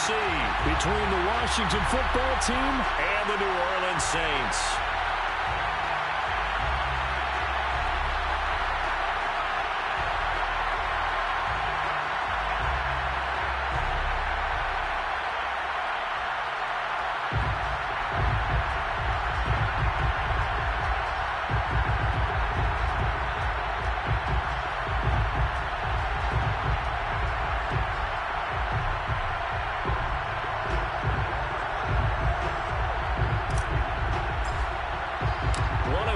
see between the Washington football team and the New Orleans Saints.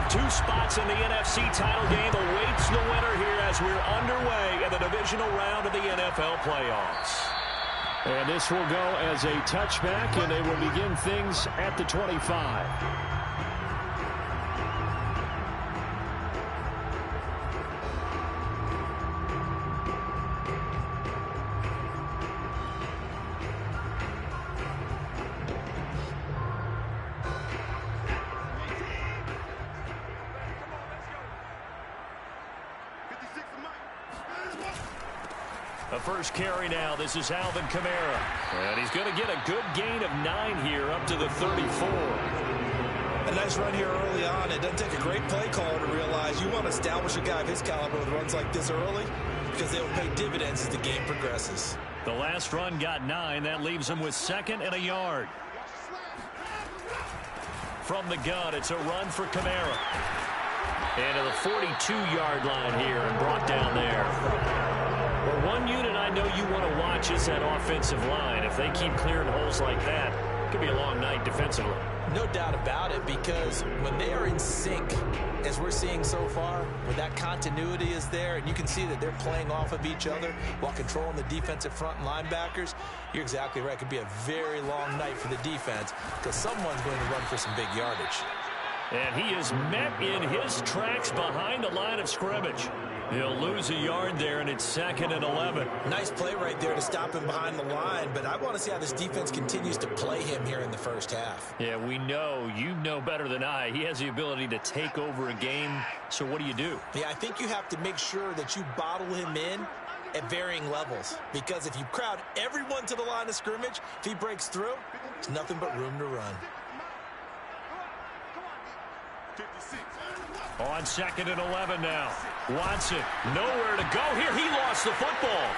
Two spots in the NFC title game awaits the winner here as we're underway in the divisional round of the NFL playoffs. And this will go as a touchback, and they will begin things at the 25. The first carry now. This is Alvin Kamara. And he's going to get a good gain of 9 here up to the 34. A nice run here early on. It doesn't take a great play caller to realize you want to establish a guy of his caliber with runs like this early because they will pay dividends as the game progresses. The last run got 9. That leaves him with 2nd and a yard. From the gun, it's a run for Kamara. And to the 42-yard line here and brought down there. Well, one unit I know you want to watch is that offensive line. If they keep clearing holes like that, it could be a long night defensively. No doubt about it, because when they are in sync, as we're seeing so far, when that continuity is there, and you can see that they're playing off of each other while controlling the defensive front and linebackers, you're exactly right. It could be a very long night for the defense because someone's going to run for some big yardage. And he is met in his tracks behind the line of scrimmage. He'll lose a yard there, and it's 2nd and 11. Nice play right there to stop him behind the line, but I want to see how this defense continues to play him here in the first half. Yeah, we know. You know better than I. He has the ability to take over a game, so what do you do? Yeah, I think you have to make sure that you bottle him in at varying levels, because if you crowd everyone to the line of scrimmage, if he breaks through, there's nothing but room to run. On 2nd and 11 now. Watson, nowhere to go here. He lost the football.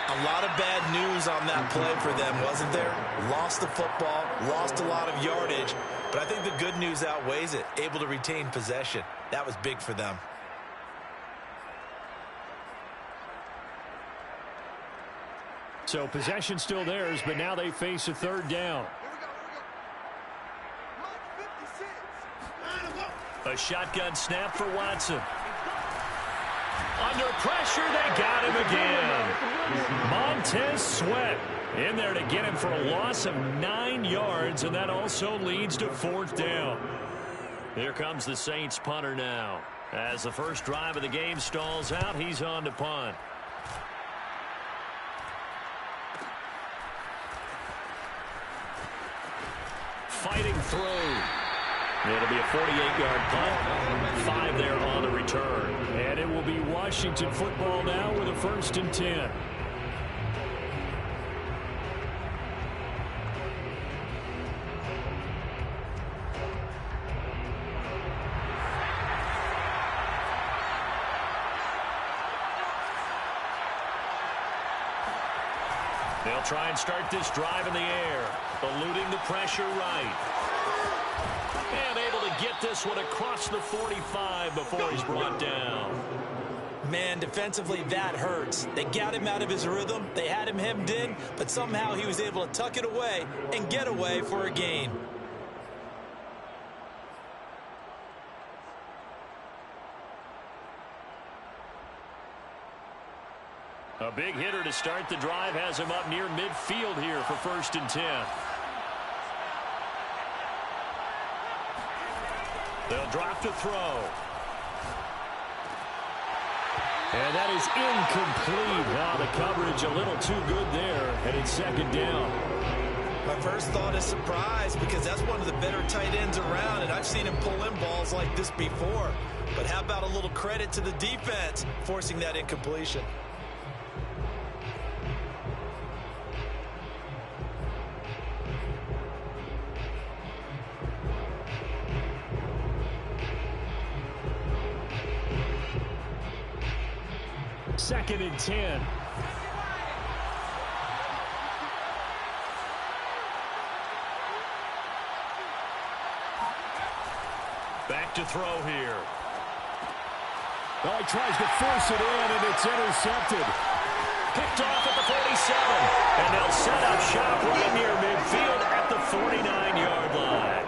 A lot of bad news on that play for them, wasn't there? Lost the football, lost a lot of yardage, but I think the good news outweighs it. Able to retain possession. That was big for them. So possession still theirs, but now they face a 3rd down. A shotgun snap for Watson. Under pressure, they got him again. Montez Sweat in there to get him for a loss of 9 yards, and that also leads to 4th down. Here comes the Saints punter now. As the first drive of the game stalls out, he's on to punt. Fighting through. It'll be a 48-yard punt. 5 there on the return. And it will be Washington football now with a 1st and 10. They'll try and start this drive in the air, eluding the pressure right. And able to get this one across the 45 before he's brought down. Man, defensively, that hurts. They got him out of his rhythm. They had him hemmed in, but somehow he was able to tuck it away and get away for a gain. A big hitter to start the drive has him up near midfield here for 1st and 10. They'll drop to throw. And that is incomplete. Wow, the coverage a little too good there, and it's 2nd down. My first thought is surprise, because that's one of the better tight ends around, and I've seen him pull in balls like this before. But how about a little credit to the defense forcing that incompletion? 2nd and 10. Back to throw here. Well, he tries to force it in, and it's intercepted. Picked off at the 47. And they'll set up shop right near midfield at the 49-yard line.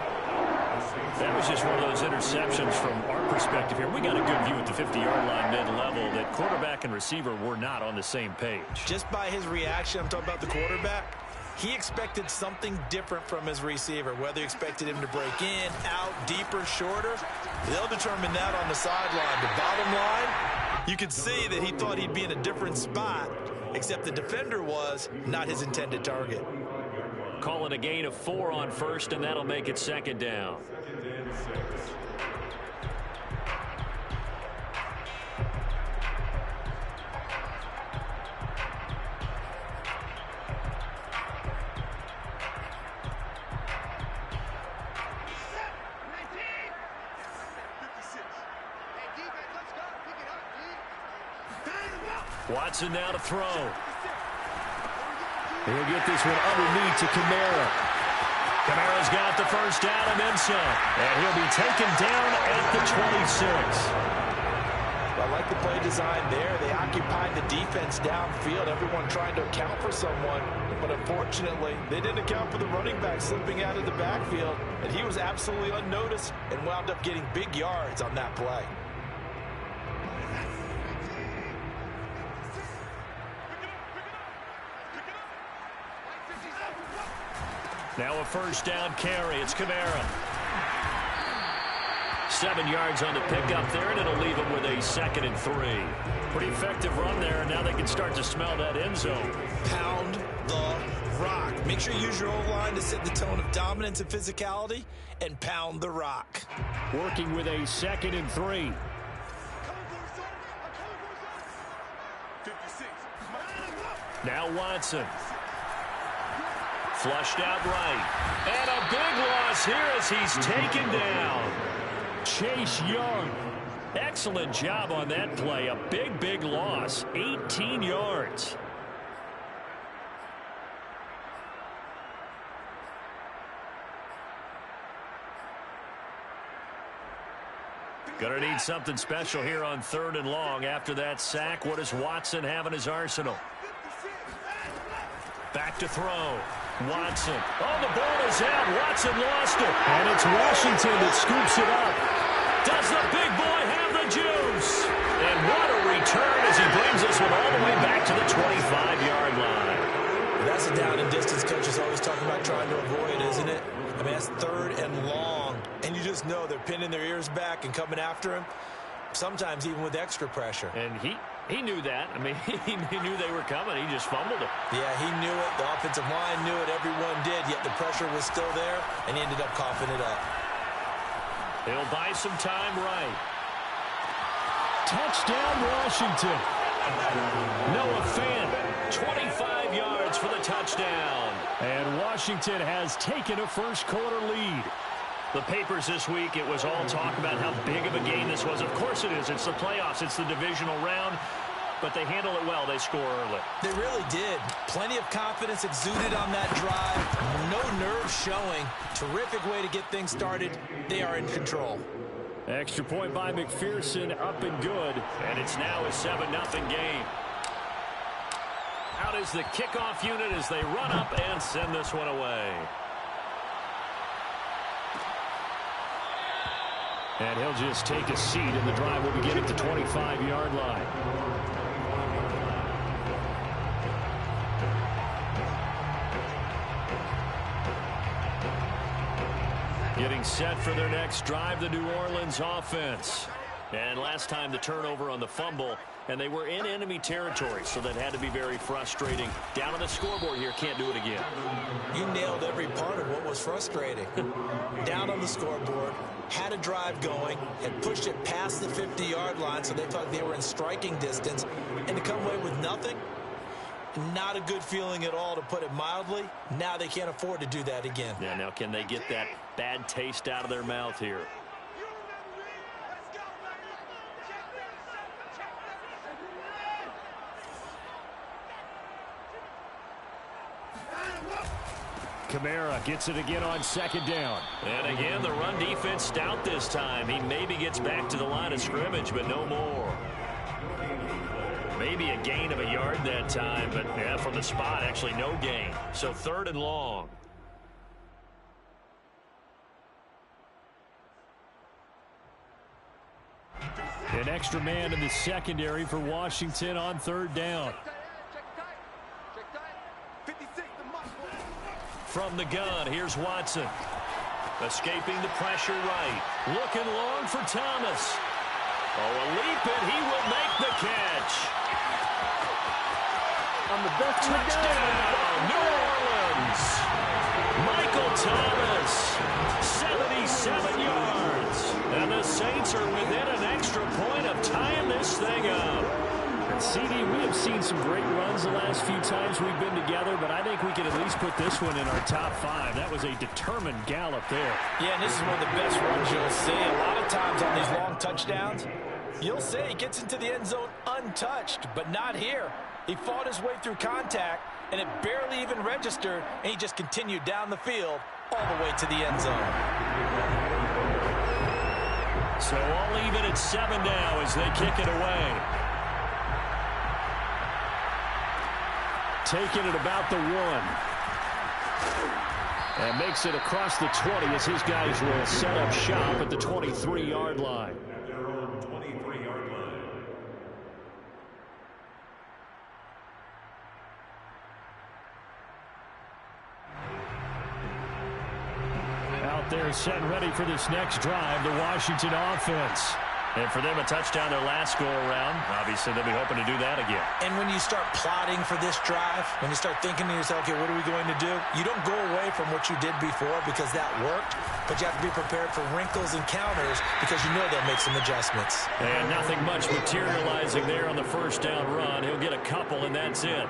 That was just one of those interceptions from our perspective here. We got a good view at the 50-yard line mid-level that quarterback and receiver were not on the same page. Just by his reaction, I'm talking about the quarterback, he expected something different from his receiver. Whether he expected him to break in, out, deeper, shorter, they'll determine that on the sideline. The bottom line, you could see that he thought he'd be in a different spot, except the defender was not his intended target. Calling a gain of 4 on first, and that'll make it 2nd down. Watson now to throw. He'll get this one underneath to Kamara. Kamara's got the first down and then some. And he'll be taken down at the 26. I like the play design there. They occupied the defense downfield, everyone trying to account for someone. But unfortunately, they didn't account for the running back slipping out of the backfield. And he was absolutely unnoticed and wound up getting big yards on that play. Now a first down carry. It's Kamara. 7 yards on the pickup there, and it'll leave him with a 2nd and 3. Pretty effective run there, and now they can start to smell that end zone. Pound the rock. Make sure you use your O-line to set the tone of dominance and physicality, and pound the rock. Working with a 2nd and 3. Now Watson. Flushed out right. And a big loss here as he's taken down. Chase Young. Excellent job on that play. A big, big loss. 18 yards. Gonna need something special here on 3rd and long. After that sack, what does Watson have in his arsenal? Back to throw. Watson. Oh, the ball is out. Watson lost it. And it's Washington that scoops it up. Does the big boy have the juice? And what a return as he brings this one all the way back to the 25-yard line. That's a down and distance coach is always talking about trying to avoid, isn't it? I mean, that's 3rd and long. And you just know they're pinning their ears back and coming after him, sometimes even with extra pressure. And he knew that. I mean, he knew they were coming. He just fumbled it. Yeah, he knew it. The offensive line knew it. Everyone did, yet the pressure was still there, and he ended up coughing it up. He'll buy some time right. Touchdown, Washington. Noah Fant, 25 yards for the touchdown. And Washington has taken a first-quarter lead. The papers this week, it was all talk about how big of a game this was. Of course it is. It's the playoffs. It's the divisional round. But they handle it well. They score early. They really did. Plenty of confidence exuded on that drive. No nerves showing. Terrific way to get things started. They are in control. Extra point by McPherson, up and good. And it's now a 7-0 game. Out is the kickoff unit as they run up and send this one away. And he'll just take a seat, and the drive will begin at the 25-yard line. Getting set for their next drive, the New Orleans offense. And last time the turnover on the fumble, and they were in enemy territory, so that had to be very frustrating. Down on the scoreboard here, can't do it again. You nailed every part of what was frustrating. Down on the scoreboard, had a drive going, had pushed it past the 50-yard line, so they thought they were in striking distance, and to come away with nothing, not a good feeling at all, to put it mildly. Now they can't afford to do that again. Yeah, now can they get that bad taste out of their mouth here? Kamara gets it again on second down. And again, the run defense stout this time. He maybe gets back to the line of scrimmage, but no more. Maybe a gain of a yard that time, but yeah, from the spot, actually no gain. So 3rd and long. An extra man in the secondary for Washington on 3rd down. From the gun, here's Watson. Escaping the pressure right. Looking long for Thomas. Oh, a leap, and he will make the catch. On the best Touchdown, New Orleans. Michael Thomas, 77 yards. And the Saints are within an extra point of tying this thing up. And CD, we have seen some great runs the last few times we've been together, but I think we can at least put this one in our top 5. That was a determined gallop there. Yeah, and this is one of the best runs you'll see. A lot of times on these long touchdowns, you'll say he gets into the end zone untouched, but not here. He fought his way through contact, and it barely even registered, and he just continued down the field all the way to the end zone. So all even at 7 now as they kick it away. Taking it about the 1. And makes it across the 20 as his guys will set up shop at the 23-yard line. Out there set and ready for this next drive, the Washington offense. And for them, a touchdown their last go-around. Obviously, they'll be hoping to do that again. And when you start plotting for this drive, when you start thinking to yourself, okay, what are we going to do? You don't go away from what you did before because that worked, but you have to be prepared for wrinkles and counters because you know they'll make some adjustments. And nothing much materializing there on the first down run. He'll get a couple, and that's it.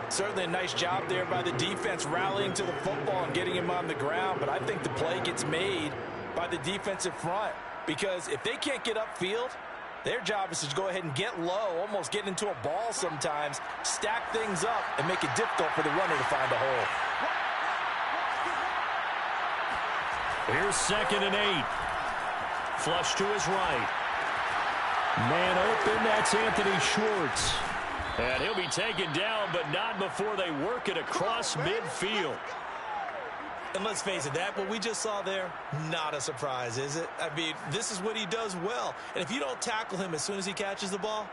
Certainly a nice job there by the defense rallying to the football and getting him on the ground, but I think the play gets made by the defensive front. Because if they can't get upfield, their job is to go ahead and get low, almost get into a ball sometimes, stack things up, and make it difficult for the runner to find a hole. Here's 2nd and 8. Flush to his right. Man open, that's Anthony Schwartz. And he'll be taken down, but not before they work it across midfield. And let's face it, that what we just saw there, not a surprise, is it? I mean, this is what he does well. And if you don't tackle him as soon as he catches the ball,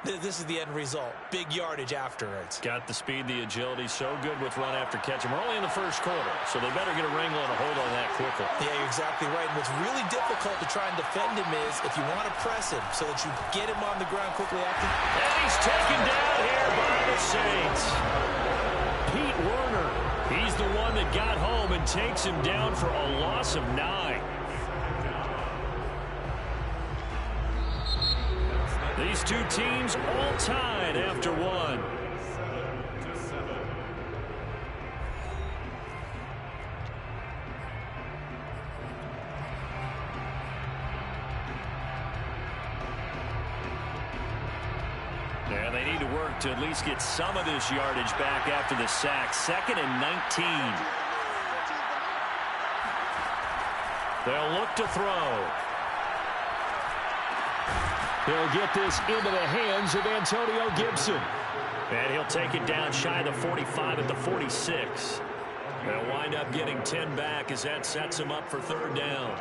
this is the end result. Big yardage afterwards. Got the speed, the agility, so good with run after catch. And we're only in the first quarter, so they better get a wrangle and a hold on that quickly. Yeah, you're exactly right. And what's really difficult to try and defend him is if you want to press him so that you get him on the ground quickly after. And he's taken down here by the Saints. Pete Werner. He's the one that got home and takes him down for a loss of 9. These two teams all tied after 1. And they need to work to at least get some of this yardage back after the sack. 2nd and 19. They'll look to throw. He'll get this into the hands of Antonio Gibson. And he'll take it down shy of the 45 at the 46. They'll wind up getting 10 back as that sets him up for 3rd down.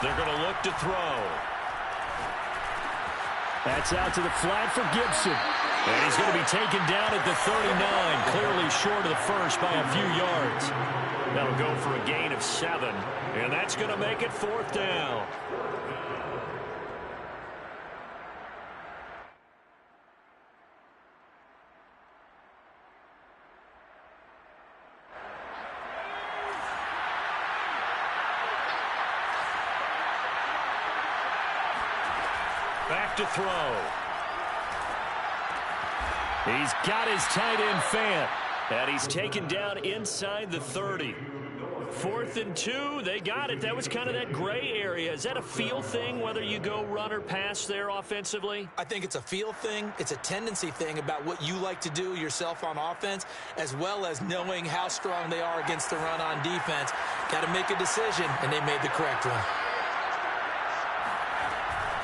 They're going to look to throw. That's out to the flat for Gibson. And he's going to be taken down at the 39, clearly short of the first by a few yards. That'll go for a gain of 7, and that's going to make it 4th down. Back to throw. He's got his tight end Fant. And he's taken down inside the 30. 4th and 2. They got it. That was kind of that gray area. Is that a feel thing, whether you go run or pass there offensively? I think it's a feel thing. It's a tendency thing about what you like to do yourself on offense, as well as knowing how strong they are against the run on defense. Got to make a decision, and they made the correct one.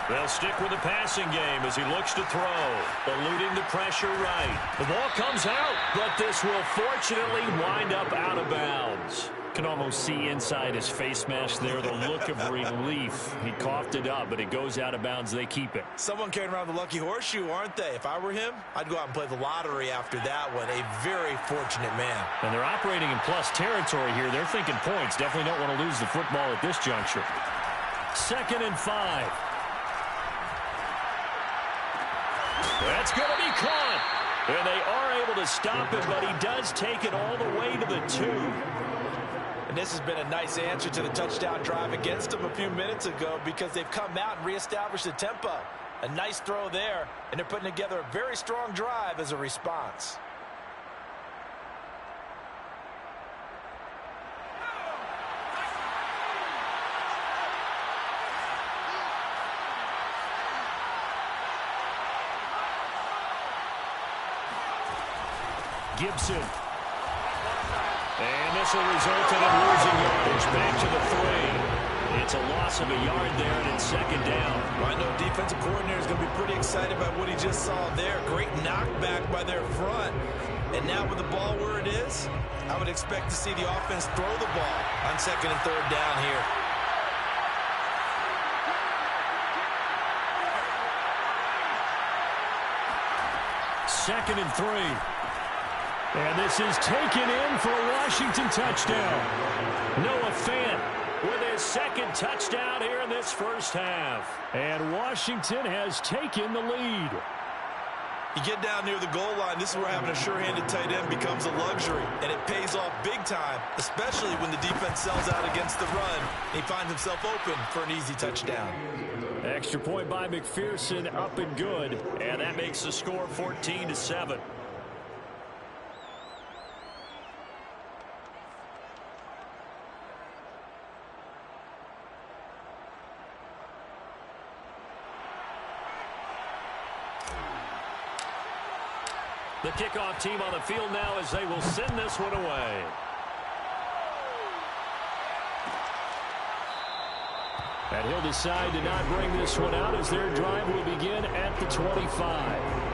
They'll stick with the passing game as he looks to throw. Eluding the pressure right. The ball comes out, but this will fortunately wind up out of bounds. Can almost see inside his face mask there the look of relief. He coughed it up, but it goes out of bounds. They keep it. Someone carrying around the lucky horseshoe, aren't they? If I were him, I'd go out and play the lottery after that one. A very fortunate man. And they're operating in plus territory here. They're thinking points. Definitely don't want to lose the football at this juncture. 2nd and 5. That's going to be caught. And they are able to stop it, but he does take it all the way to the 2. And this has been a nice answer to the touchdown drive against them a few minutes ago, because they've come out and reestablished the tempo. A nice throw there, and they're putting together a very strong drive as a response. Gibson. And this will result in him losing yardage back to the 3. It's a loss of a yard there, and it's 2nd down. I know defensive coordinator is going to be pretty excited about what he just saw there. Great knockback by their front. And now with the ball where it is, I would expect to see the offense throw the ball on 2nd and 3rd down here. Second and 3. And this is taken in for a Washington touchdown. Noah Fant with his 2nd touchdown here in this first half. And Washington has taken the lead. You get down near the goal line, this is where having a sure-handed tight end becomes a luxury. And it pays off big time, especially when the defense sells out against the run. And he finds himself open for an easy touchdown. Extra point by McPherson, up and good. And that makes the score 14-7. The kickoff team on the field now as they will send this one away. And he'll decide to not bring this one out as their drive will begin at the 25.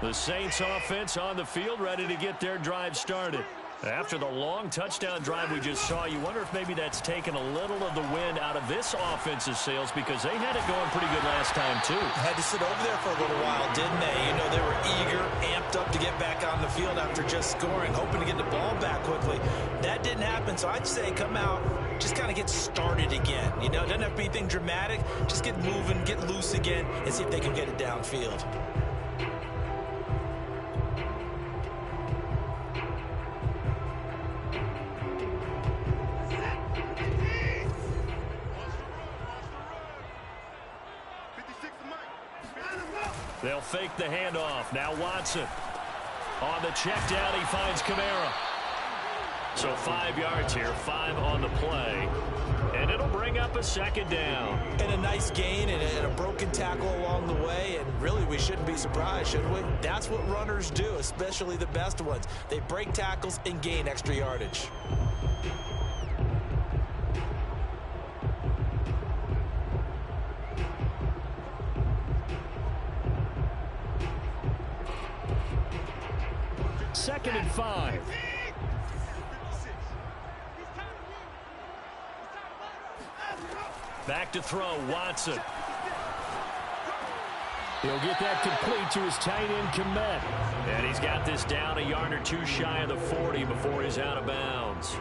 The Saints offense on the field, ready to get their drive started. After the long touchdown drive we just saw, you wonder if maybe that's taken a little of the wind out of this offense's sails, because they had it going pretty good last time, too. Had to sit over there for a little while, didn't they? You know, they were eager, amped up to get back on the field after just scoring, hoping to get the ball back quickly. That didn't happen, so I'd say come out, just kind of get started again. You know, it doesn't have to be anything dramatic. Just get moving, get loose again, and see if they can get it downfield. They'll fake the handoff. Now Watson. On the check down, he finds Kamara. So 5 yards here, 5 on the play. And it'll bring up a 2nd down. And a nice gain and a broken tackle along the way. And really, we shouldn't be surprised, should we? That's what runners do, especially the best ones. They break tackles and gain extra yardage. Second and 5. Back to throw, Watson. He'll get that complete to his tight end, Komet. And he's got this down a yard or two shy of the 40 before he's out of bounds.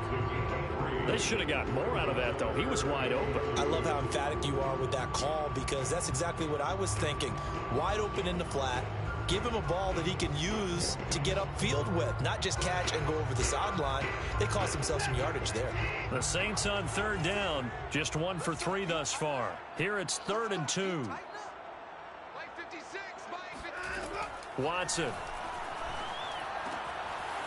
They should have got more out of that, though. He was wide open. I love how emphatic you are with that call, because that's exactly what I was thinking. Wide open in the flat. Give him a ball that he can use to get upfield with, not just catch and go over the sideline. They cost themselves some yardage there. The Saints on third down, just 1 for 3 thus far. Here it's 3rd and 2. Watson.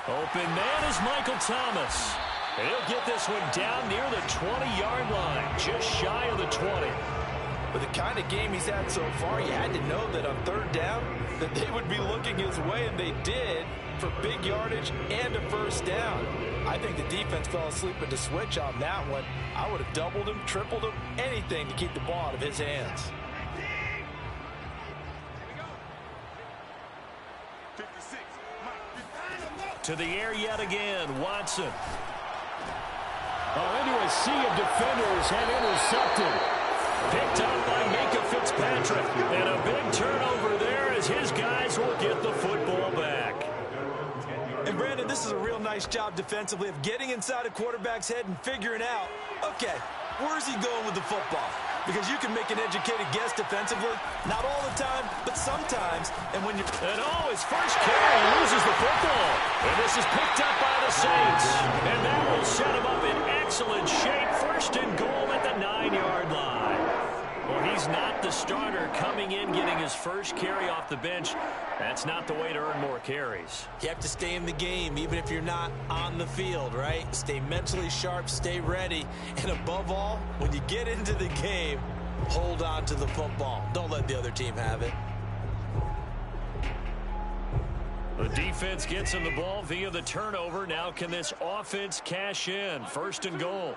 Open man is Michael Thomas. And he'll get this one down near the 20-yard line, just shy of the 20. With the kind of game he's had so far, you had to know that on third down that they would be looking his way, and they did, for big yardage and a first down. I think the defense fell asleep at the switch on that one. I would have doubled him, tripled him, anything to keep the ball out of his hands. To the air yet again, Watson. Into a sea of defenders and intercepted. Picked up by Minka Fitzpatrick. And a big turnover there as his guys will get the football back. And Brandon, this is a real nice job defensively of getting inside a quarterback's head and figuring out, okay, where's he going with the football? Because you can make an educated guess defensively. Not all the time, but sometimes. And when you're... And his first carry loses the football. And this is picked up by the Saints. And that will set him up in excellent shape. 1st and goal at the 9-yard line. Well, he's not the starter coming in, getting his first carry off the bench. That's not the way to earn more carries. You have to stay in the game, even if you're not on the field, right? Stay mentally sharp, stay ready. And above all, when you get into the game, hold on to the football. Don't let the other team have it. The defense gets him the ball via the turnover. Now can this offense cash in? 1st and goal.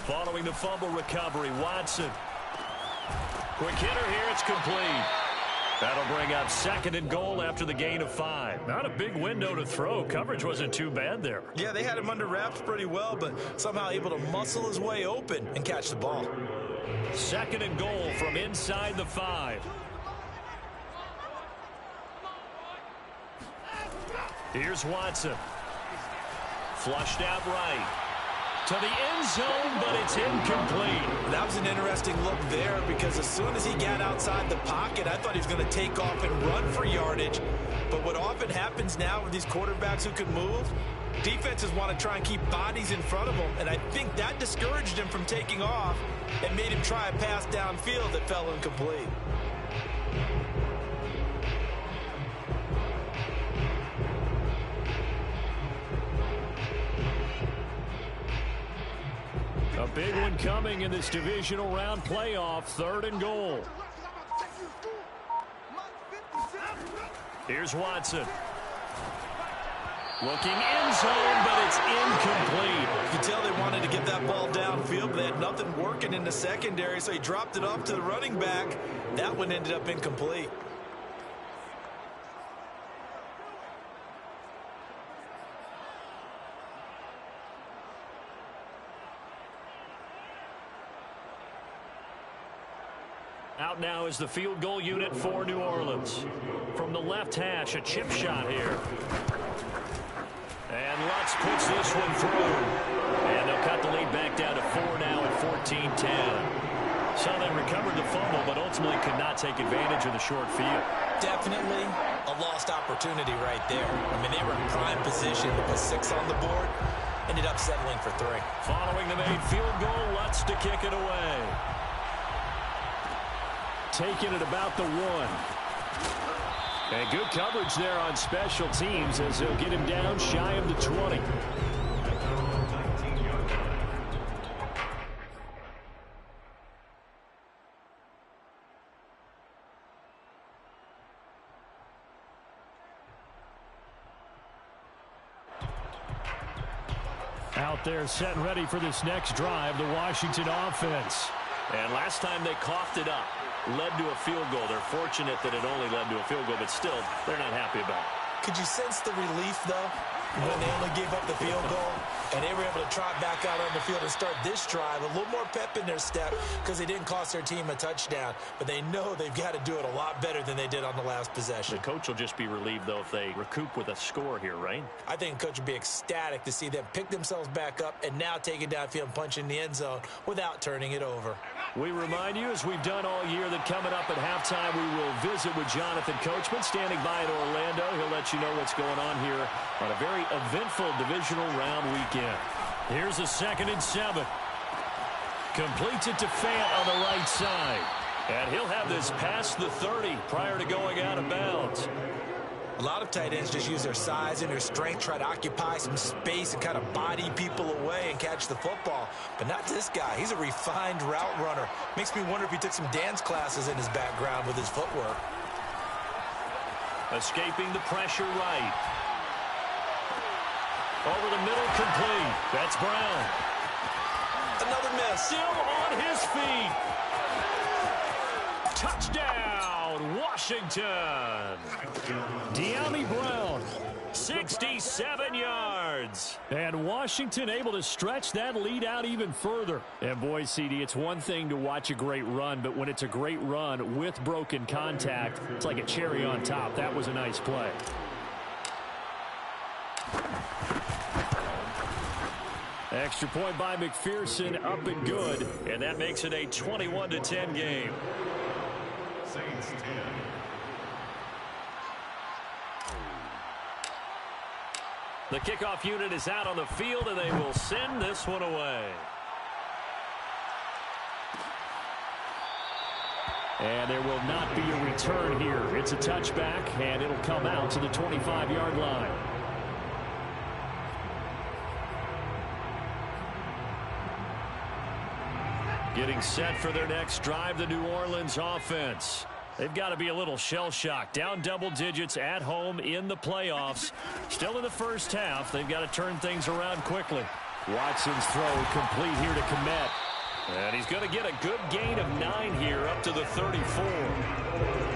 Following the fumble recovery, Watson. Quick hitter here, it's complete. That'll bring up 2nd and goal after the gain of 5. Not a big window to throw. Coverage wasn't too bad there. Yeah, they had him under wraps pretty well, but somehow able to muscle his way open and catch the ball. 2nd and goal from inside the 5. Here's Watson. Flushed out right. To the end zone, but it's incomplete. That was an interesting look there, because as soon as he got outside the pocket, I thought he was going to take off and run for yardage. But what often happens now with these quarterbacks who can move, defenses want to try and keep bodies in front of them, and I think that discouraged him from taking off and made him try a pass downfield that fell incomplete. A big one coming in this divisional round playoff. 3rd and goal. Here's Watson. Looking end zone, but it's incomplete. You can tell they wanted to get that ball downfield, but they had nothing working in the secondary, so he dropped it off to the running back. That one ended up incomplete. Out now is the field goal unit for New Orleans. From the left hash, a chip shot here. And Lutz puts this one through. And they'll cut the lead back down to 4 now at 14-10. So they recovered the fumble, but ultimately could not take advantage of the short field. Definitely a lost opportunity right there. I mean, they were in prime position to put 6 on the board. Ended up settling for 3. Following the made field goal, Lutz to kick it away. Taking it about the 1. And good coverage there on special teams as they'll get him down shy of the 20. Out there set and ready for this next drive, the Washington offense. And last time they coughed it up, led to a field goal. They're fortunate that it only led to a field goal, but still, they're not happy about it. Could you sense the relief, though? when they only gave up the field goal, and they were able to trot back out on the field and start this drive. A little more pep in their step because they didn't cost their team a touchdown. But they know they've got to do it a lot better than they did on the last possession. The coach will just be relieved, though, if they recoup with a score here, right? I think the coach will be ecstatic to see them pick themselves back up and now take it downfield and punch in the end zone without turning it over. We remind you, as we've done all year, that coming up at halftime, we will visit with Jonathan Coachman standing by in Orlando. He'll let you know what's going on here on a very eventful divisional round weekend. Here's a 2nd and 7. Completes it to Fant on the right side. And he'll have this past the 30 prior to going out of bounds. A lot of tight ends just use their size and their strength, try to occupy some space and kind of body people away and catch the football. But not this guy. He's a refined route runner. Makes me wonder if he took some dance classes in his background with his footwork. Escaping the pressure right. Over the middle, complete. That's Brown. Another miss. Still on his feet. Touchdown, Washington. De'Ami Brown, 67 yards. And Washington able to stretch that lead out even further. And boy, CD, it's one thing to watch a great run, but when it's a great run with broken contact, it's like a cherry on top. That was a nice play. Extra point by McPherson, up and good. And that makes it a 21-10 game. Saints 10. The kickoff unit is out on the field, and they will send this one away. And there will not be a return here. It's a touchback, and it'll come out to the 25-yard line. Getting set for their next drive, the New Orleans offense. They've got to be a little shell-shocked. Down double digits at home in the playoffs. Still in the first half. They've got to turn things around quickly. Watson's throw complete here to Kmet. And he's going to get a good gain of 9 here up to the 34.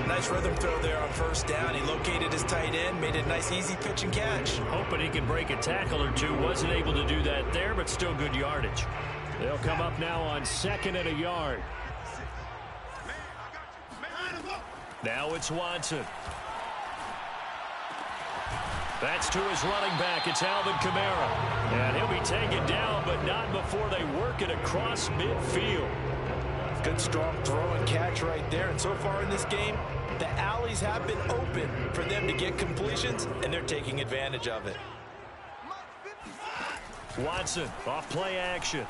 Nice rhythm throw there on first down. He located his tight end, made a nice easy pitch and catch. Hoping he can break a tackle or two. Wasn't able to do that there, but still good yardage. They'll come up now on 2nd and a yard. Now it's Watson. That's to his running back. It's Alvin Kamara. And he'll be taken down, but not before they work it across midfield. Good strong throw and catch right there. And so far in this game, the alleys have been open for them to get completions, and they're taking advantage of it. Watson off play action.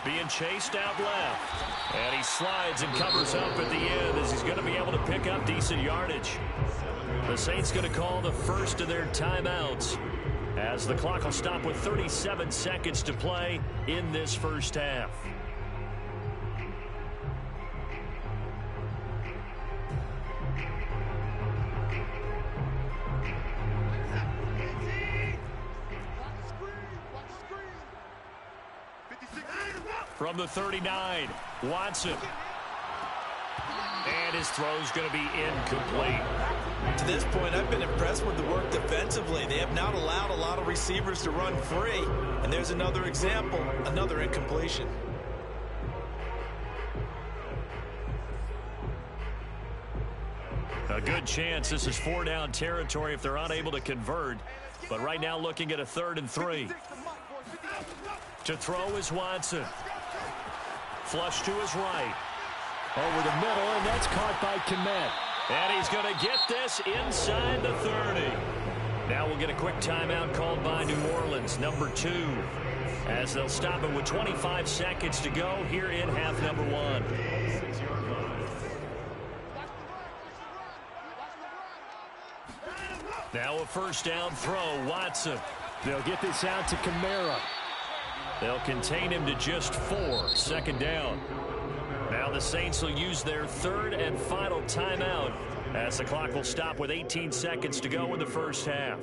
Being chased out left. And he slides and covers up at the end as he's going to be able to pick up decent yardage. The Saints going to call the first of their timeouts as the clock will stop with 37 seconds to play in this first half. From the 39, Watson. And his throw's going to be incomplete. To this point, I've been impressed with the work defensively. They have not allowed a lot of receivers to run free. And there's another example, another incompletion. A good chance this is 4-down territory if they're unable to convert. But right now looking at a 3rd and 3. To throw is Watson. Flush to his right. Over the middle, and that's caught by Kmet. And he's going to get this inside the 30. Now we'll get a quick timeout called by New Orleans, number 2. As they'll stop it with 25 seconds to go here in half number 1. Now a first down throw, Watson. They'll get this out to Kamara. They'll contain him to just 4, 2nd down. Now the Saints will use their 3rd and final timeout as the clock will stop with 18 seconds to go in the first half.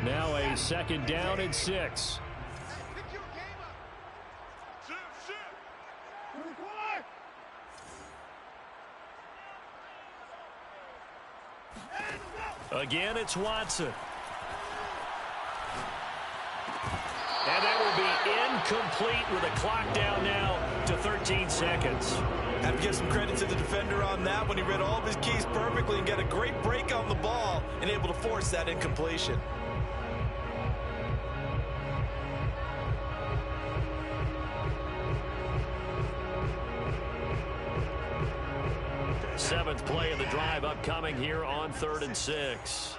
Now a 2nd down and 6. Again, it's Watson. And that will be incomplete with a clock down now to 13 seconds. Have to give some credit to the defender on that when he read all of his keys perfectly and got a great break on the ball and able to force that incompletion. Seventh play of the drive upcoming here on 3rd and 6.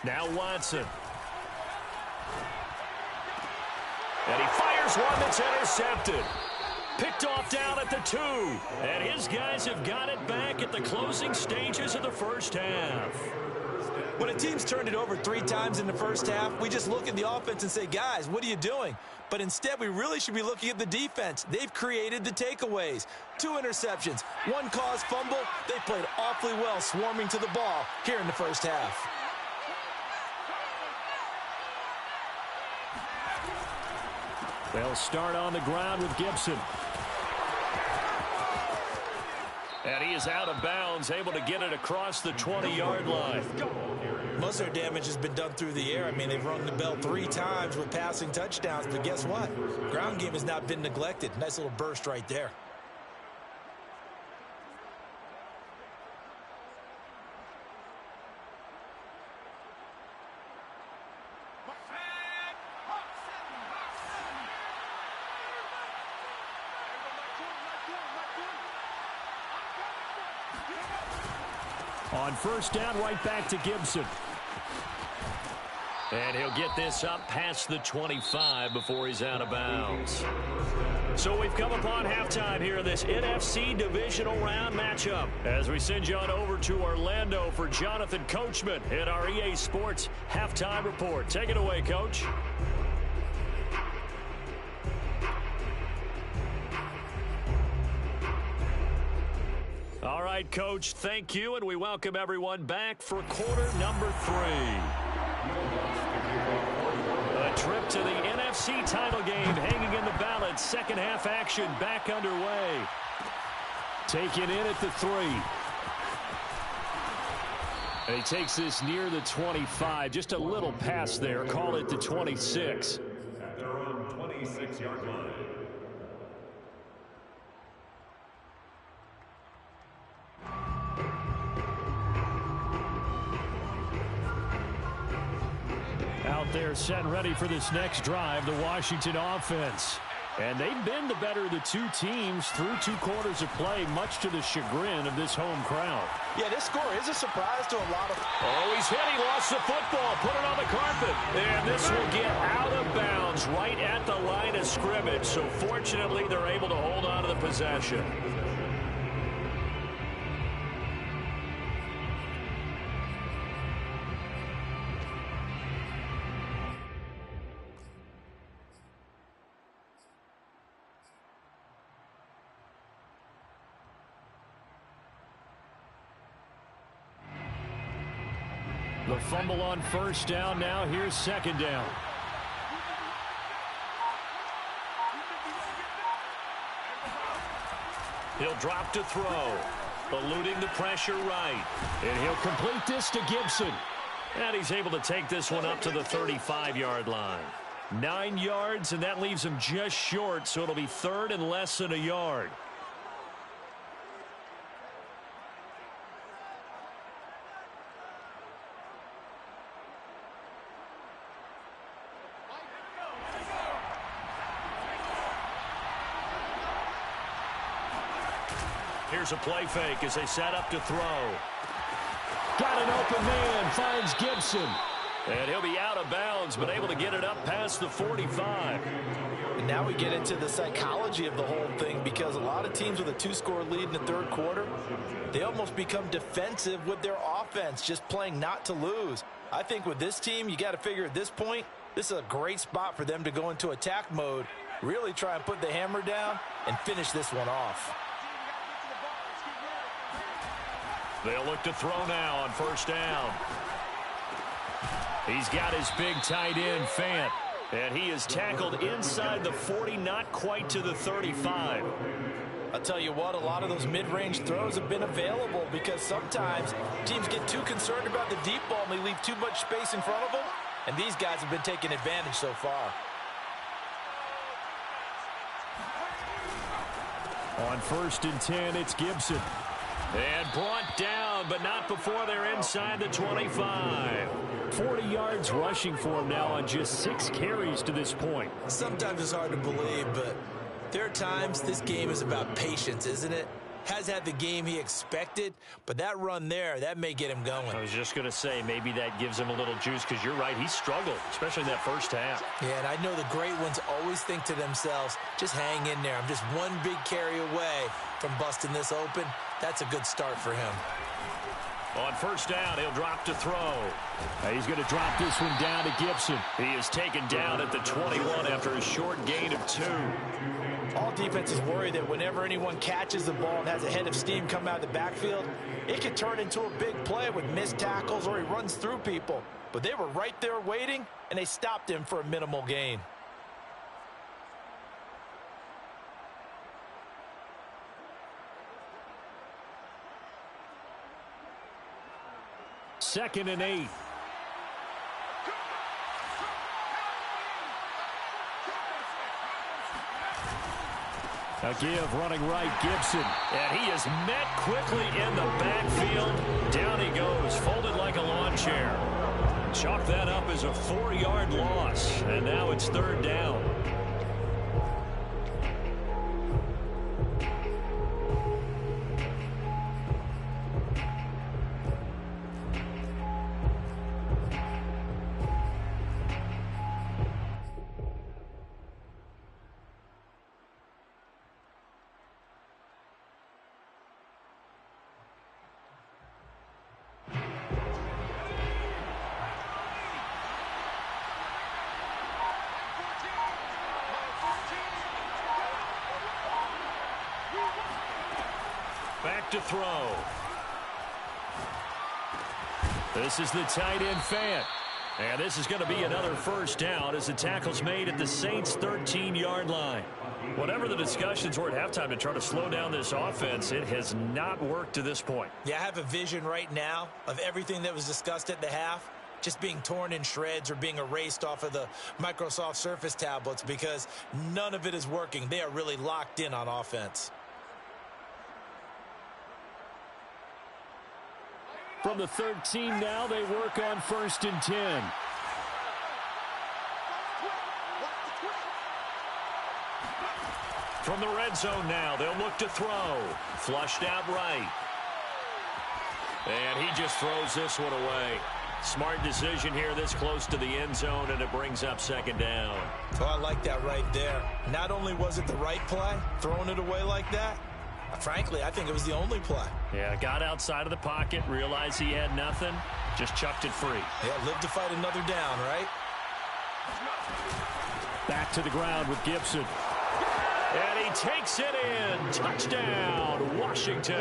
Now Watson. And he fires one that's intercepted. Picked off down at the 2. And his guys have got it back at the closing stages of the first half. When a team's turned it over 3 times in the first half, we just look at the offense and say, guys, what are you doing? But instead, we really should be looking at the defense. They've created the takeaways. 2 interceptions, 1 caused fumble. They played awfully well swarming to the ball here in the first half. They'll start on the ground with Gibson. And he is out of bounds, able to get it across the 20-yard line. Most of their damage has been done through the air. I mean, they've rung the bell 3 times with passing touchdowns, but guess what? Ground game has not been neglected. Nice little burst right there. On 1st down, right back to Gibson. And he'll get this up past the 25 before he's out of bounds. So we've come upon halftime here in this NFC divisional round matchup. As we send you on over to Orlando for Jonathan Coachman in our EA Sports halftime report. Take it away, Coach. All right, Coach, thank you, and we welcome everyone back for quarter number 3. A trip to the NFC title game hanging in the balance. Second half action back underway. Taken in at the 3. And he takes this near the 25. Just a little pass there. Call it the 26. At their own 26-yard line. Out there set and ready for this next drive, the Washington offense. And they've been the better of the 2 teams through 2 quarters of play, much to the chagrin of this home crowd. Yeah, this score is a surprise to a lot of... Oh, he's hit. He lost the football. Put it on the carpet. And this will get out of bounds right at the line of scrimmage. So fortunately, they're able to hold on to the possession. The fumble on 1st down. Now here's 2nd down. He'll drop to throw. Eluding the pressure right. And he'll complete this to Gibson. And he's able to take this one up to the 35-yard line. 9 yards, and that leaves him just short, so it'll be 3rd and less than a yard. Here's a play fake as they set up to throw. Got an open man, finds Gibson. And he'll be out of bounds, but able to get it up past the 45. And now we get into the psychology of the whole thing, because a lot of teams with a 2-score lead in the 3rd quarter, they almost become defensive with their offense, just playing not to lose. I think with this team, you got to figure at this point, this is a great spot for them to go into attack mode, really try and put the hammer down and finish this one off. They'll look to throw now on first down. He's got his big tight end, Fant. And he is tackled inside the 40, not quite to the 35. I'll tell you what, a lot of those mid-range throws have been available because sometimes teams get too concerned about the deep ball and they leave too much space in front of them. And these guys have been taking advantage so far. On first and 10, it's Gibson. And brought down, but not before they're inside the 25. 40 yards rushing for him now on just 6 carries to this point. Sometimes it's hard to believe, but there are times this game is about patience, isn't it? Has had the game he expected, but that run there, that may get him going. I was just going to say, maybe that gives him a little juice because you're right, he struggled, especially in that first half. Yeah, and I know the great ones always think to themselves, just hang in there. I'm just one big carry away from busting this open. That's a good start for him. On first down, he'll drop to throw. He's going to drop this one down to Gibson. He is taken down at the 21 after a short gain of 2. All defenses worry that whenever anyone catches the ball and has a head of steam come out of the backfield, it can turn into a big play with missed tackles or he runs through people. But they were right there waiting, and they stopped him for a minimal gain. Second and 8. A give running right, Gibson. And he is met quickly in the backfield. Down he goes, folded like a lawn chair. Chalk that up as a 4-yard loss. And now it's third down. Back to throw. This is the tight end, Fant. And this is going to be another first down as the tackle's made at the Saints' 13-yard line. Whatever the discussions were at halftime to try to slow down this offense, it has not worked to this point. Yeah, I have a vision right now of everything that was discussed at the half just being torn in shreds or being erased off of the Microsoft Surface tablets because none of it is working. They are really locked in on offense. From the 13 now, they work on first and 10. From the red zone now, they'll look to throw. Flushed out right. And he just throws this one away. Smart decision here this close to the end zone, and it brings up second down. Oh, I like that right there. Not only was it the right play, throwing it away like that, frankly, I think it was the only play. Yeah, got outside of the pocket, realized he had nothing, just chucked it free. Yeah, live to fight another down, right? Back to the ground with Gibson. And he takes it in. Touchdown, Washington.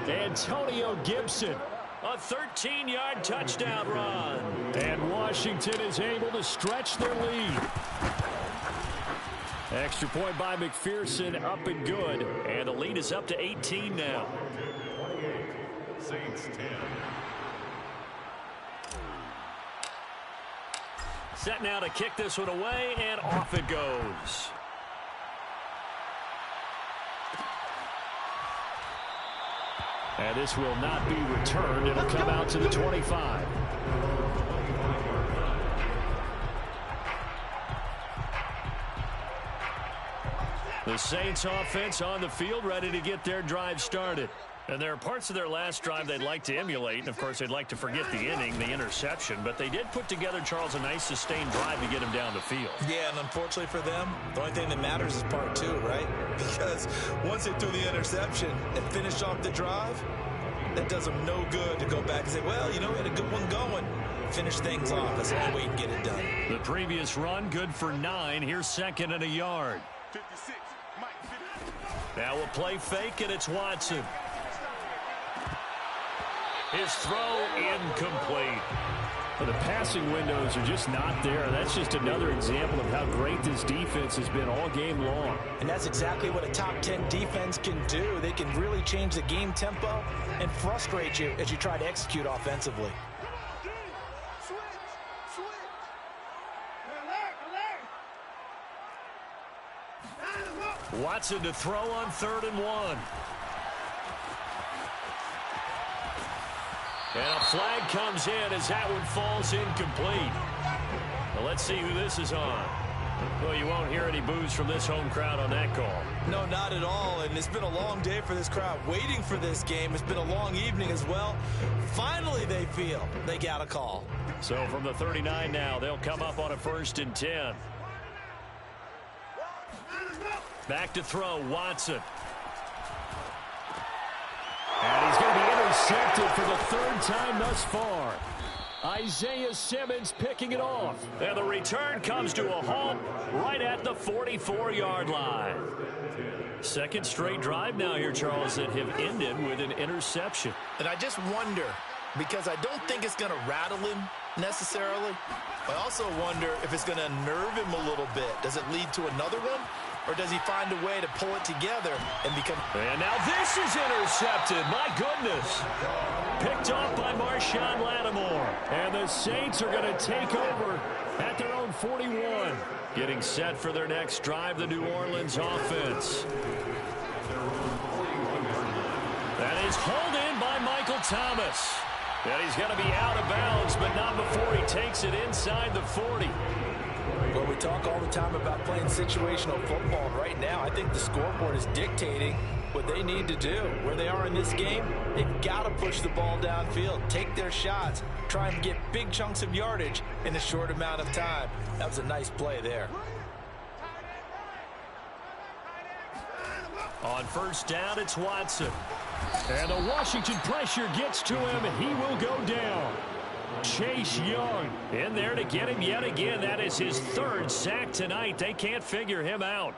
Antonio Gibson, a 13-yard touchdown run. And Washington is able to stretch their lead. Extra point by McPherson, up and good. And the lead is up to 18 now. Saints 10. Set now to kick this one away, and off it goes. And this will not be returned. It'll come out to the 25. The Saints offense on the field, ready to get their drive started. And there are parts of their last drive they'd like to emulate. And, of course, they'd like to forget the inning, the interception. But they did put together, Charles, a nice sustained drive to get him down the field. Yeah, and unfortunately for them, the only thing that matters is part two, right? Because once they threw the interception and finished off the drive, that does them no good to go back and say, well, you know, we had a good one going. Finish things off. That's the only way you can get it done. The previous run, good for 9. Here's second and a yard. 56. Now we'll play fake, and it's Watson. His throw incomplete. Well, the passing windows are just not there. That's just another example of how great this defense has been all game long. And that's exactly what a top 10 defense can do. They can really change the game tempo and frustrate you as you try to execute offensively. Watson to throw on 3rd and 1. And a flag comes in as that one falls incomplete. Well, let's see who this is on. Well, you won't hear any boos from this home crowd on that call. No, not at all. And it's been a long day for this crowd waiting for this game. It's been a long evening as well. Finally, they feel they got a call. So from the 39 now, they'll come up on a 1st and 10. Back to throw, Watson. And he's going to be intercepted for the 3rd time thus far. Isaiah Simmons picking it off. And the return comes to a halt right at the 44-yard line. 2nd straight drive now here, Charles, that have ended with an interception. And I just wonder, because I don't think it's going to rattle him necessarily. I also wonder if it's going to nerve him a little bit. Does it lead to another one? Or does he find a way to pull it together and become... And now this is intercepted. My goodness. Picked off by Marshawn Lattimore. And the Saints are going to take over at their own 41. Getting set for their next drive, the New Orleans offense. That is hauled in by Michael Thomas. And he's going to be out of bounds, but not before he takes it inside the 40. Well, we talk all the time about playing situational football. Right now, I think the scoreboard is dictating what they need to do. Where they are in this game, they've got to push the ball downfield, take their shots, try and get big chunks of yardage in a short amount of time. That was a nice play there. On 1st down, it's Watson. And the Washington pressure gets to him, and he will go down. Chase Young in there to get him yet again. That is his 3rd sack tonight. They can't figure him out.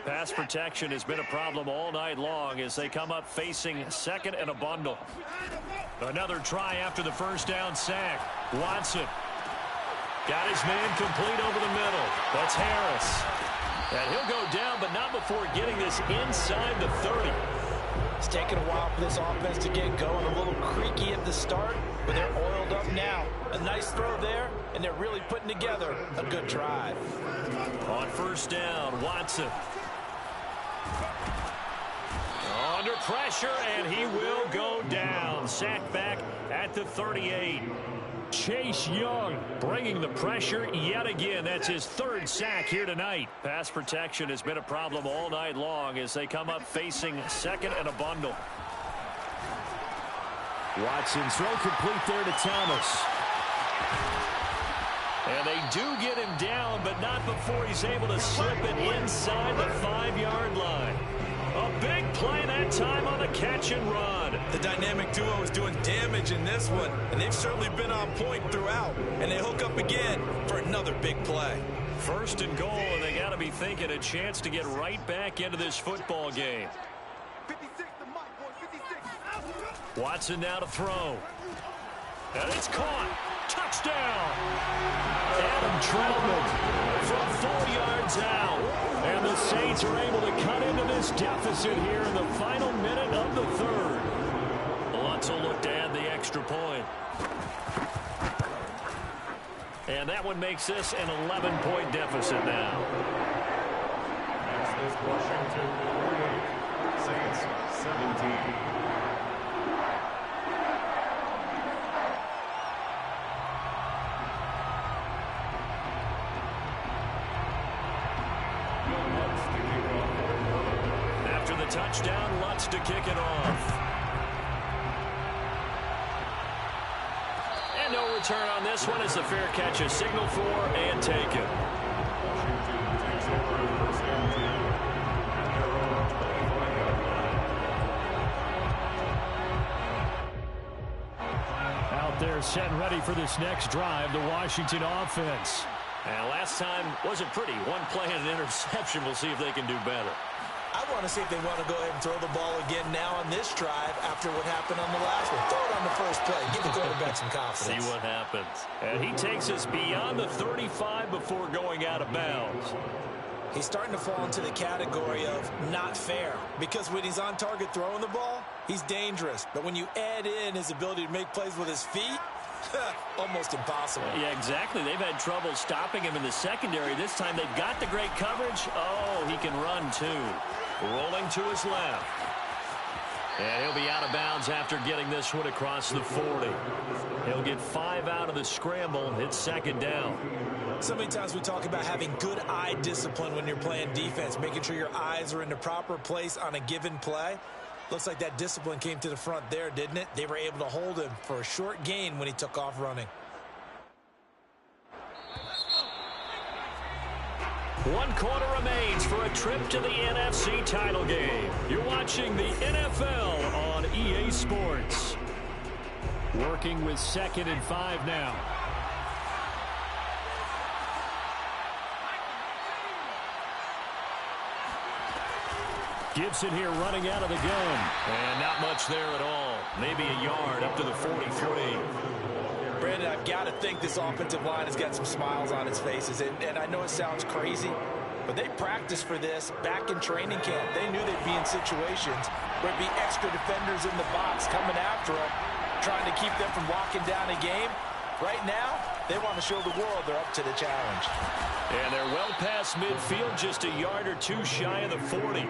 Pass protection has been a problem all night long as they come up facing 2nd and a bundle. Another try after the 1st down sack. Watson got his man complete over the middle. That's Harris. And he'll go down, but not before getting this inside the 30. It's taken a while for this offense to get going. A little creaky at the start, but they're oiled up now. A nice throw there, and they're really putting together a good drive. On 1st down, Watson. Under pressure, and he will go down. Sacked back at the 38. Chase Young bringing the pressure yet again. That's his 3rd sack here tonight. Pass protection has been a problem all night long as they come up facing 2nd and a bundle. Watson throw complete there to Thomas. And they do get him down, but not before he's able to slip it inside the 5-yard line. A big play that time on the catch and run. The dynamic duo is doing damage in this one, and they've certainly been on point throughout. And they hook up again for another big play. 1st and goal, and they got to be thinking a chance to get right back into this football game. Watson now to throw. And it's caught. Touchdown. Adam Troutman from 4 yards out. And the Saints are able to cut into this deficit here in the final minute of the 3rd. Lutz will look to add the extra point. And that one makes this an 11-point deficit now. Next is Washington 48, Saints 17. After the touchdown, Lutz to kick it off. And no return on this one as the fair catch is signaled for and taken. Washington takes over 1st and 10 at their own 25-yard line. out there set and ready for this next drive, the Washington offense. And last time wasn't pretty. One play and an interception. We'll see if they can do better. want to see if they want to go ahead and throw the ball again now on this drive after what happened on the last one. Throw it on the first play. Give the quarterback some confidence. See what happens. And he takes us beyond the 35 before going out of bounds. He's starting to fall into the category of not fair, because when he's on target throwing the ball, he's dangerous. But when you add in his ability to make plays with his feet, almost impossible. Yeah, exactly. They've had trouble stopping him in the secondary. This time they've got the great coverage. Oh, he can run too. Rolling to his left. And he'll be out of bounds after getting this one across the 40. He'll get 5 out of the scramble. It's second down. So many times we talk about having good eye discipline when you're playing defense, making sure your eyes are in the proper place on a given play. Looks like that discipline came to the front there, didn't it? They were able to hold him for a short gain when he took off running. One quarter remains for a trip to the NFC title game. You're watching the NFL on EA Sports. Working with 2nd and 5 now. Gibson here running out of the gun. And not much there at all. Maybe a yard up to the 43. Brandon, I've got to think this offensive line has got some smiles on its faces. And I know it sounds crazy, but they practiced for this back in training camp. They knew they'd be in situations where it'd be extra defenders in the box coming after them, trying to keep them from walking down a game. Right now, they want to show the world they're up to the challenge. And they're well past midfield, just a yard or two shy of the 40.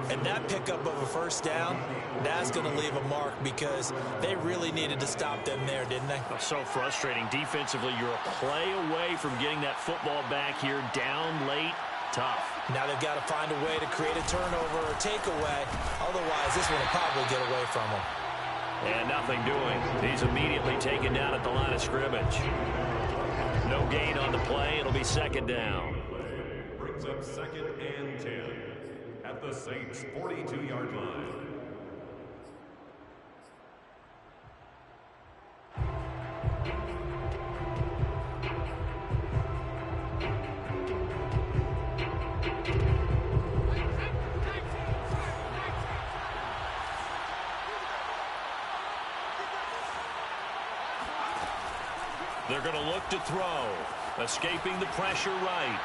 And that pickup of a first down, that's going to leave a mark, because they really needed to stop them there, didn't they? So frustrating. Defensively, you're a play away from getting that football back here, down late, tough. Now they've got to find a way to create a turnover or takeaway. Otherwise, this one will probably get away from them. And nothing doing. He's immediately taken down at the line of scrimmage. No gain on the play. It'll be second down. Brings up 2nd and 10 at the Saints' 42-yard line. They're going to look to throw. Escaping the pressure right.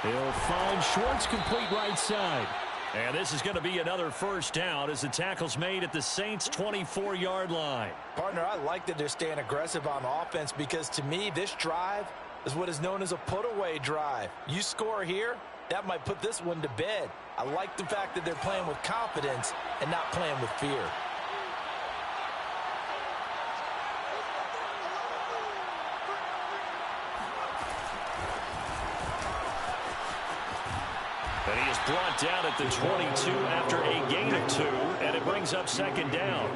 He'll find Schwartz complete right side. And this is going to be another first down as the tackle's made at the Saints' 24-yard line. Partner, I like that they're staying aggressive on offense, because to me, this drive is what is known as a put-away drive. You score here, that might put this one to bed. I like the fact that they're playing with confidence and not playing with fear. And he is brought down at the 22 after a gain of 2, and it brings up second down.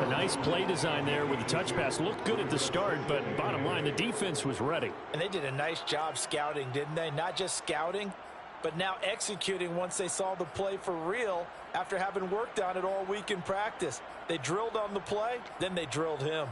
A nice play design there with the touch pass. Looked good at the start, but bottom line, the defense was ready. And they did a nice job scouting, didn't they? Not just scouting, but now executing once they saw the play for real after having worked on it all week in practice. They drilled on the play, then they drilled him.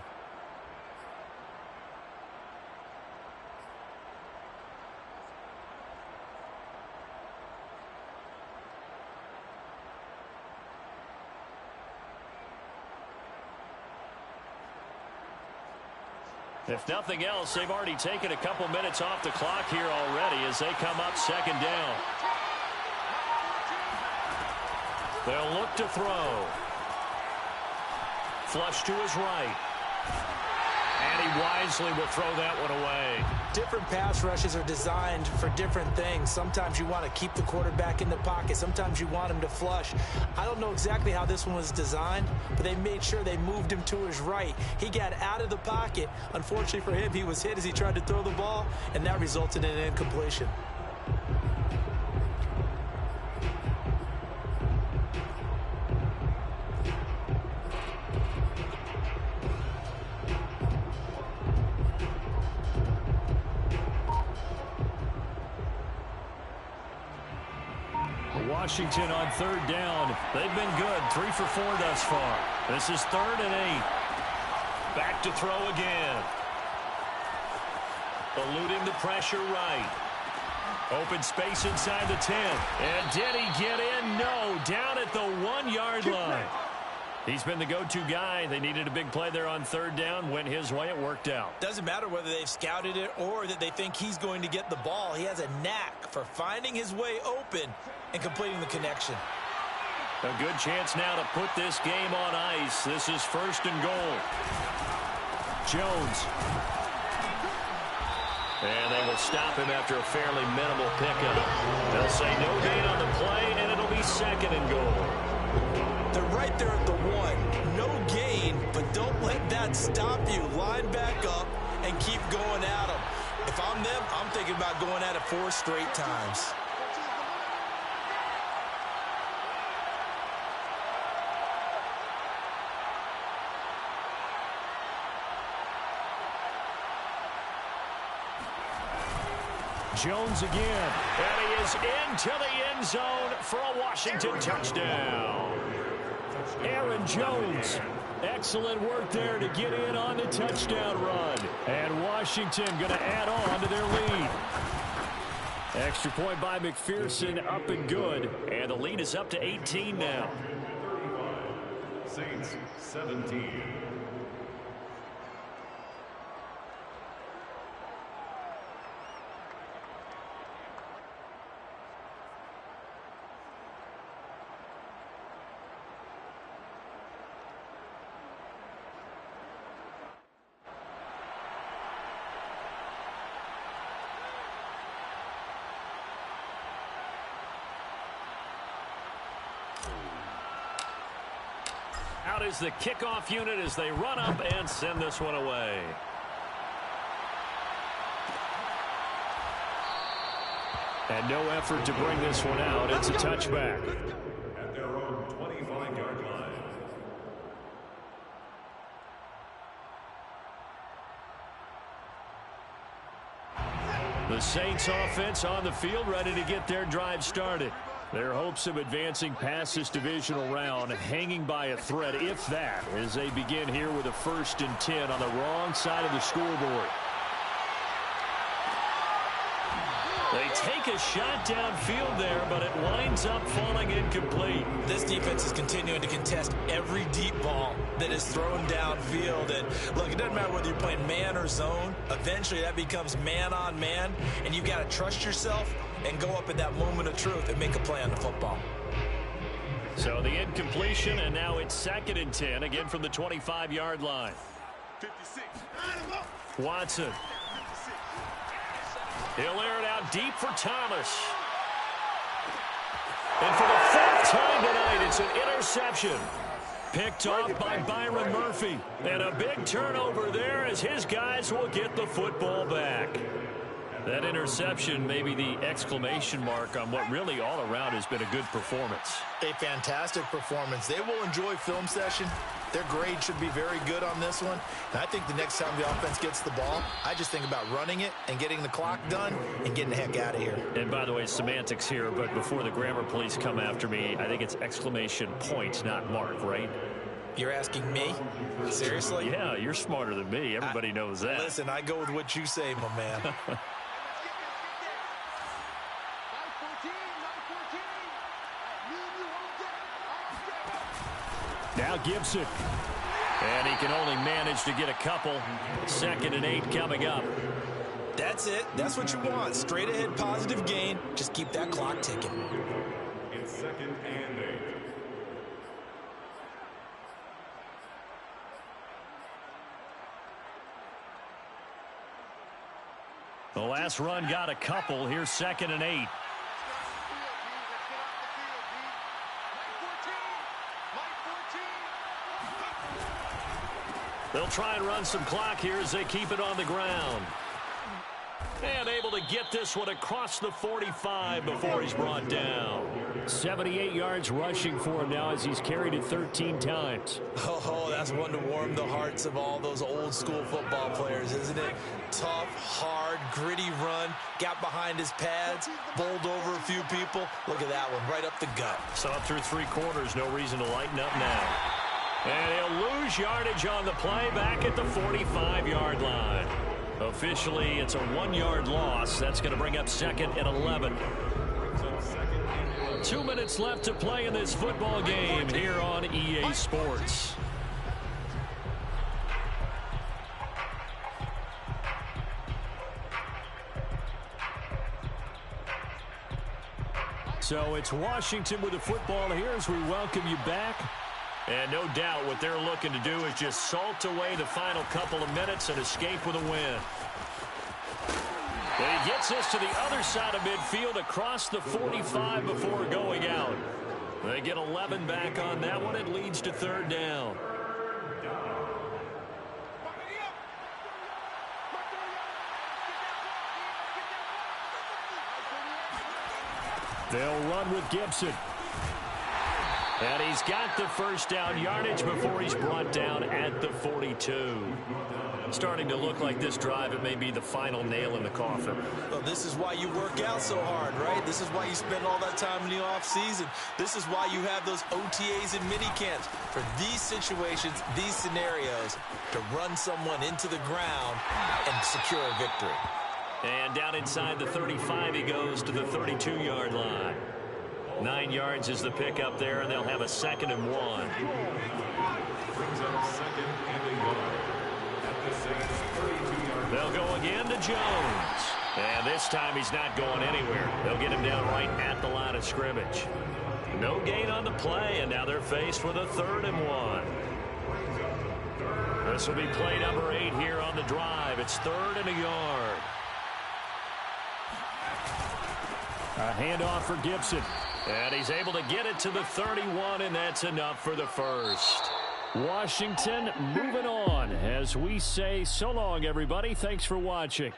If nothing else, they've already taken a couple minutes off the clock here already as they come up second down. They'll look to throw. Flush to his right. And he wisely will throw that one away. Different pass rushes are designed for different things. Sometimes you want to keep the quarterback in the pocket. Sometimes you want him to flush. I don't know exactly how this one was designed, but they made sure they moved him to his right. He got out of the pocket. Unfortunately for him, he was hit as he tried to throw the ball, and that resulted in an incompletion. Washington on third down. They've been good. 3 for 4 thus far. This is 3rd and 8. Back to throw again. Eluding the pressure right. Open space inside the 10. And did he get in? No. Down at the 1-yard line. He's been the go-to guy. They needed a big play there on third down. Went his way. It worked out. Doesn't matter whether they've scouted it or that they think he's going to get the ball. He has a knack for finding his way open and completing the connection. A good chance now to put this game on ice. This is 1st and goal. Jones. And they will stop him after a fairly minimal pickup. They'll say no gain on the play, and it'll be 2nd and goal. They're right there at the 1. No gain, but don't let that stop you. Line back up and keep going at them. If I'm them, I'm thinking about going at it 4 straight times. Jones again. And he is into the end zone for a Washington touchdown. Aaron Jones. Excellent work there to get in on the touchdown run. And Washington going to add on to their lead. Extra point by McPherson, up and good. And the lead is up to 18 now. Saints 17. Out is the kickoff unit as they run up and send this one away. And no effort to bring this one out. It's a touchback. At their own 25-yard line. The Saints offense on the field, ready to get their drive started. Their hopes of advancing past this divisional round hanging by a thread, if that, as they begin here with a 1st and 10 on the wrong side of the scoreboard. They take a shot downfield there, but it winds up falling incomplete. This defense is continuing to contest every deep ball that is thrown downfield. And look, it doesn't matter whether you're playing man or zone. Eventually that becomes man on man, and you've got to trust yourself and go up at that moment of truth and make a play on the football. So the incompletion, and now it's 2nd and 10, again from the 25-yard line. 56. Watson. He'll air it out deep for Thomas. And for the 4th time tonight, it's an interception. Picked off by Byron Murphy. And a big turnover there as his guys will get the football back. That interception may be the exclamation mark on what really all around has been a good performance. A fantastic performance. They will enjoy film session. Their grade should be very good on this one. And I think the next time the offense gets the ball, I just think about running it and getting the clock done and getting the heck out of here. And by the way, semantics here, but before the grammar police come after me, I think it's exclamation point, not mark, right? You're asking me? Seriously? Yeah, you're smarter than me. Everybody knows that. Listen, I go with what you say, my man. Now Gibson. And he can only manage to get a couple. 2nd and 8 coming up. That's it. That's what you want. Straight ahead positive gain. Just keep that clock ticking. It's 2nd and 8. The last run got a couple. Here's 2nd and 8. They'll try and run some clock here as they keep it on the ground. And able to get this one across the 45 before he's brought down. 78 yards rushing for him now as he's carried it 13 times. Oh, that's one to warm the hearts of all those old school football players, isn't it? Tough, hard, gritty run. Got behind his pads, bowled over a few people. Look at that one, right up the gut. So up through 3 quarters, no reason to lighten up now. And he'll lose yardage on the play back at the 45-yard line. Officially, it's a 1-yard loss. That's going to bring up 2nd and 11. 2 minutes left to play in this football game here on EA Sports. So it's Washington with the football here as we welcome you back. And no doubt what they're looking to do is just salt away the final couple of minutes and escape with a win. And he gets us to the other side of midfield across the 45 before going out. They get 11 back on that one. It leads to 3rd down. They'll run with Gibson. And he's got the first down yardage before he's brought down at the 42. Starting to look like this drive, it may be the final nail in the coffin. Well, this is why you work out so hard, right? This is why you spend all that time in the offseason. This is why you have those OTAs and mini camps. For these situations, these scenarios, to run someone into the ground and secure a victory. And down inside the 35, he goes to the 32-yard line. 9 yards is the pickup there, and they'll have a 2nd and 1. Brings up 2nd and 1. At the Saints' 32-yard line. They'll go again to Jones. And this time he's not going anywhere. They'll get him down right at the line of scrimmage. No gain on the play, and now they're faced with a 3rd and 1. This will be play number 8 here on the drive. It's 3rd and a yard. A handoff for Gibson. And he's able to get it to the 31, and that's enough for the first. Washington moving on as we say so long, everybody. Thanks for watching.